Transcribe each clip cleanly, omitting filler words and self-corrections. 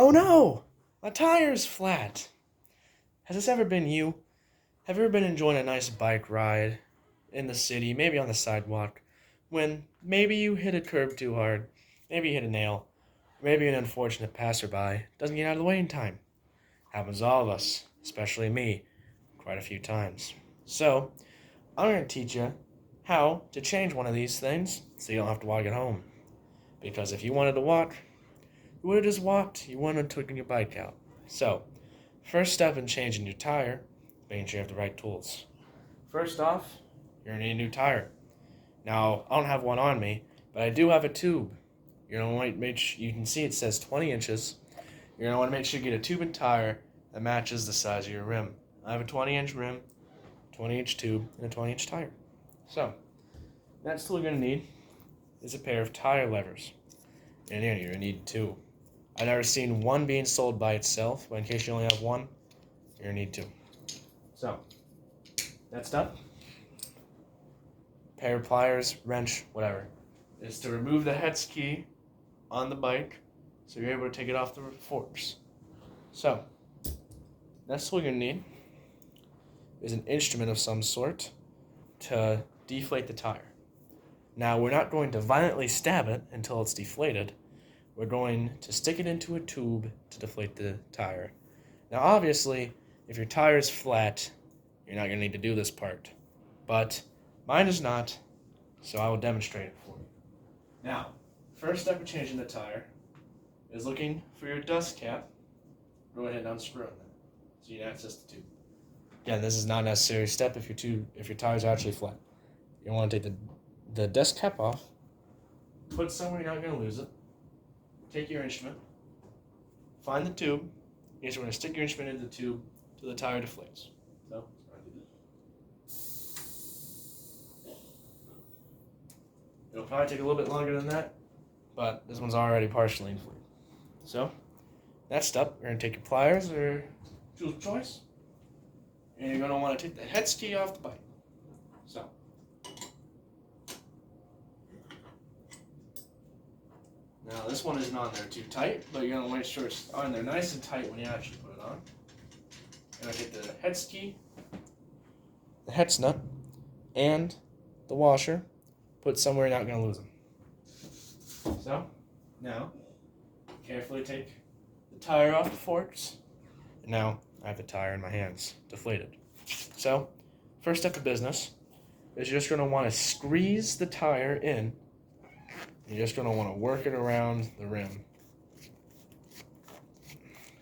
Oh no! My tire's flat! Has this ever been you? Have you ever been enjoying a nice bike ride in the city, maybe on the sidewalk, when maybe you hit a curb too hard, maybe you hit a nail, maybe an unfortunate passerby doesn't get out of the way in time? Happens to all of us, especially me, quite a few times. So, I'm going to teach you how to change one of these things so you don't have to walk it home. Because if you wanted to walk, you would have just walked. You wouldn't have taken your bike out. So, first step in changing your tire, making sure you have the right tools. First off, you're going to need a new tire. Now, I don't have one on me, but I do have a tube. You're going to want to make sure, you can see it says 20 inches. You're going to want to make sure you get a tube and tire that matches the size of your rim. I have a 20-inch rim, 20-inch tube, and a 20-inch tire. So, next tool you're going to need is a pair of tire levers. And here, you're going to need two. I've never seen one being sold by itself, but in case you only have one, you're going to need two. So, next up, pair of pliers, wrench, whatever, is to remove the hex key on the bike so you're able to take it off the forks. So, next tool you're going to need is an instrument of some sort to deflate the tire. Now, we're not going to violently stab it until it's deflated. We're going to stick it into a tube to deflate the tire. Now, obviously, if your tire is flat, you're not going to need to do this part. But mine is not, so I will demonstrate it for you. Now, first step of changing the tire is looking for your dust cap. Go ahead and unscrew it so you can access the tube. Again, this is not a necessary step if your tire is actually flat. You want to take the dust cap off, put it somewhere you're not going to lose it, take your instrument, find the tube. You're just going to stick your instrument into the tube till the tire deflates. So, it'll probably take a little bit longer than that, but this one's already partially inflated. So, next up, you're going to take your pliers or tool of choice, and you're going to want to take the hex key off the bike. So, now this one isn't on there too tight, but you're going to make sure it's on there nice and tight when you actually put it on. You're going to get the hex key, the hex nut, and the washer. Put somewhere you're not going to lose them. So, now, carefully take the tire off the forks. And now, I have the tire in my hands, deflated. So, first step of business is you're just going to want to squeeze the tire in. You're just going to want to work it around the rim.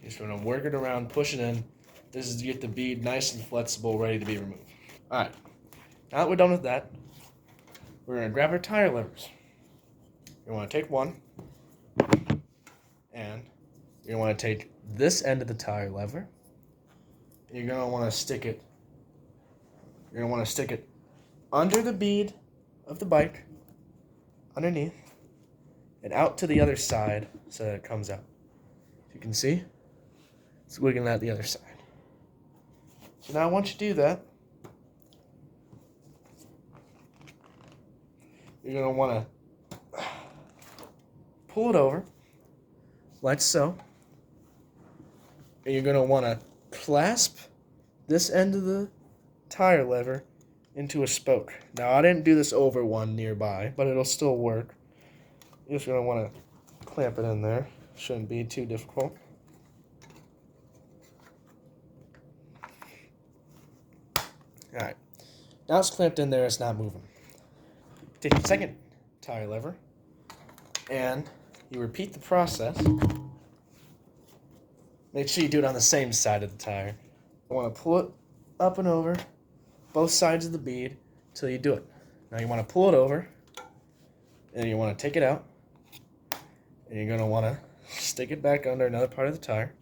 You're just going to work it around, push it in. This is to get the bead nice and flexible, ready to be removed. Alright, now that we're done with that, we're going to grab our tire levers. You want to take one, and you're going to want to take this end of the tire lever, and you're going to want to stick it, under the bead of the bike, underneath, and out to the other side so that it comes out. As you can see, it's wiggling out the other side. So now once you do that, you're going to want to pull it over, like so. And you're going to want to clasp this end of the tire lever into a spoke. Now, I didn't do this over one nearby, but it'll still work. You're just going to want to clamp it in there. Shouldn't be too difficult. Alright. Now it's clamped in there, it's not moving. Take your second tire lever, and you repeat the process. Make sure you do it on the same side of the tire. You want to pull it up and over both sides of the bead until you do it. Now you want to pull it over, and you want to take it out, and you're going to want to stick it back under another part of the tire,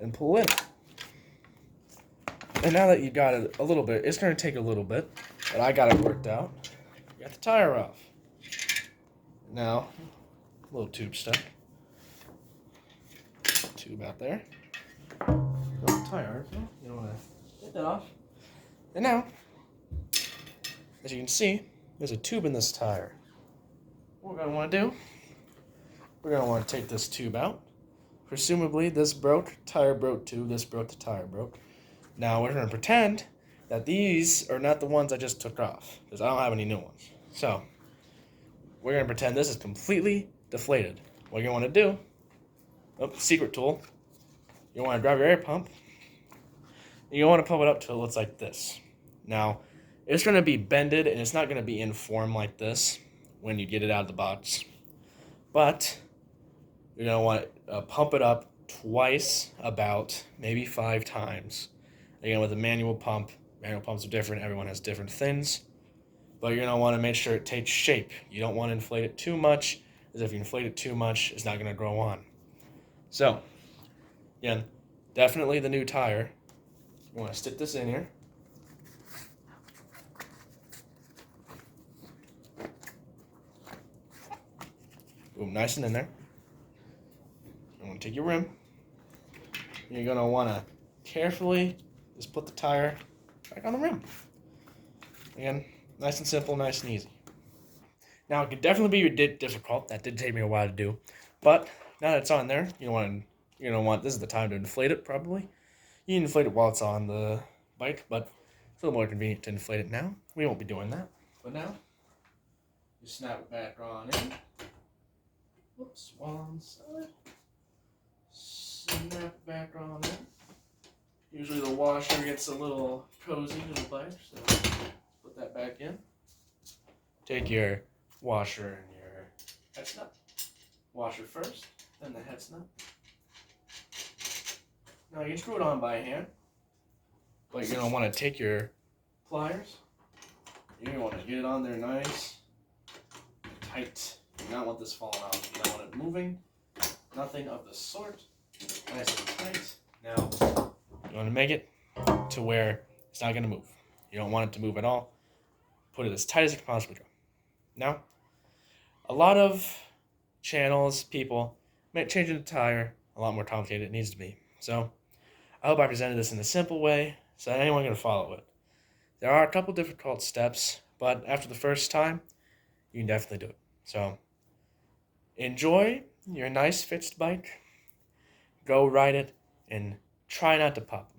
and pull in. And now that you got it a little bit, it's going to take a little bit, but I got it worked out. Got the tire off. Now, a little tube stuck. Tube out there. Tire, you don't want to get that off. And now, as you can see, there's a tube in this tire. What we're going to want to do we're going to want to take this tube out. Presumably this broke, tire broke too, this broke, the tire broke. Now we're going to pretend that these are not the ones I just took off, because I don't have any new ones. So we're going to pretend this is completely deflated. What you're going to want to do, secret tool, you want to grab your air pump, and you want to pump it up till it looks like this. Now, it's going to be bended, and it's not going to be in form like this when you get it out of the box. But you're going to want to pump it up twice, about maybe 5 times. Again, with a manual pump, manual pumps are different. Everyone has different things. But you're going to want to make sure it takes shape. You don't want to inflate it too much, because if you inflate it too much, it's not going to grow on. So, again, definitely the new tire. You want to stick this in here. Boom, nice and in there. You want to take your rim. You're going to want to carefully just put the tire back on the rim. Again, nice and simple, nice and easy. Now, it can definitely be difficult. That did take me a while to do. But now that it's on there, you're going to want, this is the time to inflate it, probably. You can inflate it while it's on the bike, but it's a little more convenient to inflate it now. We won't be doing that. But now, you snap it back on in. Whoops, one side. Snap it back on in. Usually the washer gets a little cozy to the bike, so put that back in. Take your washer and your head snap. Washer first, then the head snap. Now you can screw it on by hand, but you're going to want to take your pliers. You're going to want to get it on there nice and tight. You do not want this falling off. You don't want it moving. Nothing of the sort. Nice and tight. Now, you want to make it to where it's not going to move. You don't want it to move at all. Put it as tight as it can possibly go. Now, a lot of channels, people, make changing the tire a lot more complicated than it needs to be. So, I hope I presented this in a simple way so that anyone can follow it. There are a couple difficult steps, but after the first time, you can definitely do it. So, enjoy your nice fixed bike. Go ride it and try not to pop it.